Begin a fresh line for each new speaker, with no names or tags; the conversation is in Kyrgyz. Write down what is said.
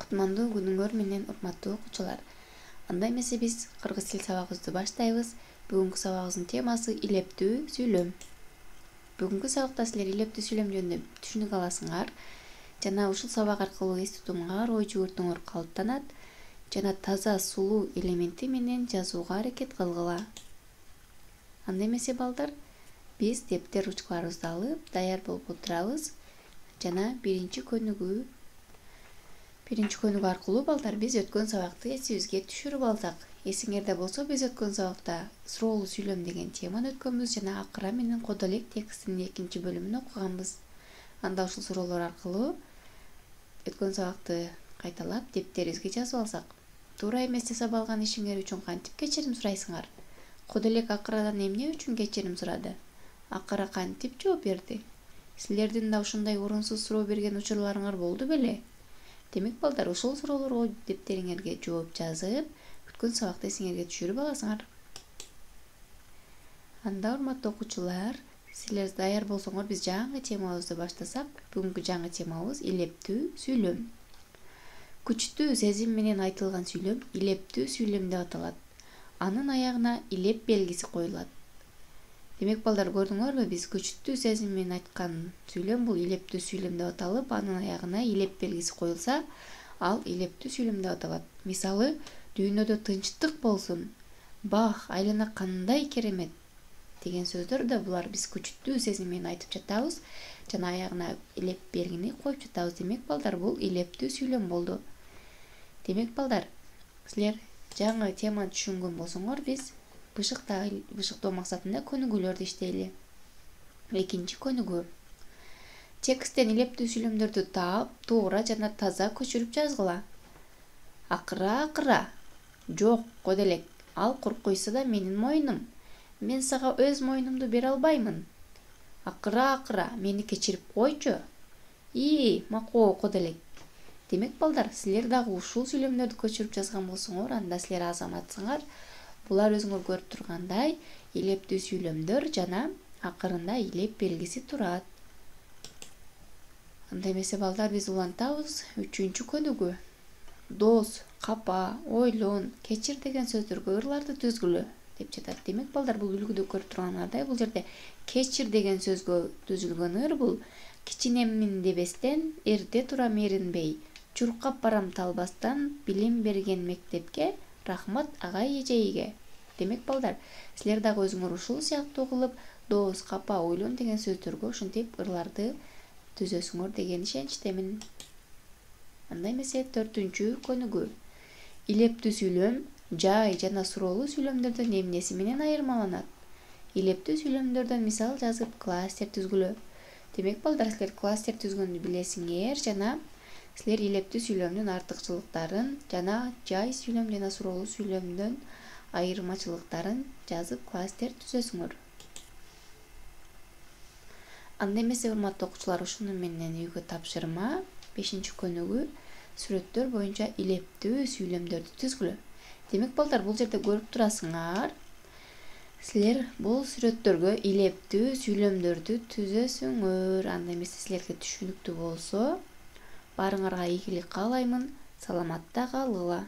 Кутмандуу күнүңөр менен урматтуу окуучулар. Анда эмесе биз кыргыз тил сабагыбызды баштайбыз. Бүгүнкү сабагыбыздын темасы илептүү сүйлөм. Бүгүнкү сабакта силер илептүү сүйлөм жөнүндө түшүнүк аласыңар. Жана ушул сабак аркылуу эс тутумуңар, ой жүгүртүүңөр калыптанат. Жана таза сулуу элементи менен жазууга аракет кылгыла. Анда эмесе балдар, биз дептер ручкаларыбызды алып даяр болуп отурабыз. Жана биринчи көнүгүү аркылуу балдар биз өткөн сабакты эсибизге түшүрүп алсак. Эсиңерде болсо, биз өткөн сабакта суроолуу сүйлөм деген теманы өткөнбүз жана акыра менен кодо элек текстинин экинчи бөлүмүн окуганбыз. Анда ушул суроолор аркылуу өткөн сабакты кайталап дептерибизге жазып алсак. Туура эмес жасап алган ишиңер үчүн кантип кечирим сурайсыңар? Кодо элек акырадан эмне үчүн кечирим сурады? Акыра кантип жооп берди? Силердин да ушундай орунсуз суроо берген учурларыңар болду беле? Демек балдар, ушул суроолорго дептериңерге жооп жазып, өткөн сабакта эсиңерге түшүрүп аласыңар. Анда урматтуу окуучулар, силер даяр болсоңор, биз жаңы темабызды баштасак. Бүгүнкү жаңы темабыз илептүү сүйлөм. Күчтүү сезим менен айтылган сүйлөм илептүү сүйлөм деп аталат. Анын аягына илеп белгиси коюлат. Демек балдар, көрдүңөрбү, биз күчтүү сезим менен айткан сүйлөм бул илептүү сүйлөм деп аталып, анын аягына илеп белгиси коюлса, ал илептүү сүйлөм деп аталат. Мисалы, дүйнөдө тынчтык болсун, бах, айлана кандай керемет деген сөздөрдө булар биз күчтүү сезим менен айтып жатабыз жана аягына илеп белгини коюп жатабыз. Демек балдар, бул илептүү сүйлөм болду. Демек балдар, силер жаңы теманы түшүнгөн болсоңор, биз бышыктоо максатында көнүгүүлөрдү иштейли. Экинчи көнүгүү. Тексттен илептүү сүйлөмдөрдү таап, туура жана таза көчүрүп жазгыла. Акыра. Жок, кодо элек. Ал куркуйса да менин мойнум. Мен сага өз мойнумду бере албаймын. Акыра, мени кечирип койчу. Макоо, кодо элек. Демек балдар, силер дагы ушул сүйлөмдөрдү көчүрүп жазган болсоңор, анда силер азаматсыңар. Булар өзүңөр көрүп тургандай илептүү сүйлөмдөр жана акырында илеп белгиси турат. Анда эмесе балдар, биз улантабыз. Үчүнчү көнүгүү. Дос, капа, ойлон, кечир деген сөздөргө ырларды түзгүлө деп жатат. Демек балдар, бул үлгүдө көрүп турганыңардай, бул жерде кечир деген сөзгө түзүлгөн ыр бул кичинемин дебестен, эрте турам эринбей, чуркап барам талбастан, билим берген мектепке, рахмат агай эжейге. Демек балдар, силер дагы өзүңөр ушул сыяктуу кылып, дос, капа, ойлон деген сөздөргө ушинтип ырларды түзөсүңөр деген ишеничтемин. Анда эмесе төртүнчү көнүгүү. Илептүү сүйлөм жай жана суроолуу сүйлөмдөрдөн эмнеси менен айырмаланат? Илептүү сүйлөмдөрдөн мисал жазып, кластер түзгүлө. Демек балдар, силер кластер түзгөндү билесиңер жана силер илептүү сүйлөмдүн артыкчылыктарын жана жай сүйлөм жана суроолуу сүйлөмдөн айырмачылыктарын жазып кластер түзөсүңөр. Анда эмесе урматтуу окуучулар, ушуну менен үйгө тапшырма. 5-чи көнүгүү. Сүрөттөр боюнча илептүү сүйлөмдөрдү түзгүлө. Демек балдар, бул жерде көрүп турасыңар. Силер бул сүрөттөргө илептүү сүйлөмдөрдү түзөсүңөр. Анда эмесе силерге түшүнүктүү болсо, баарыңарга ийгилик каалаймын. Саламатта калгыла.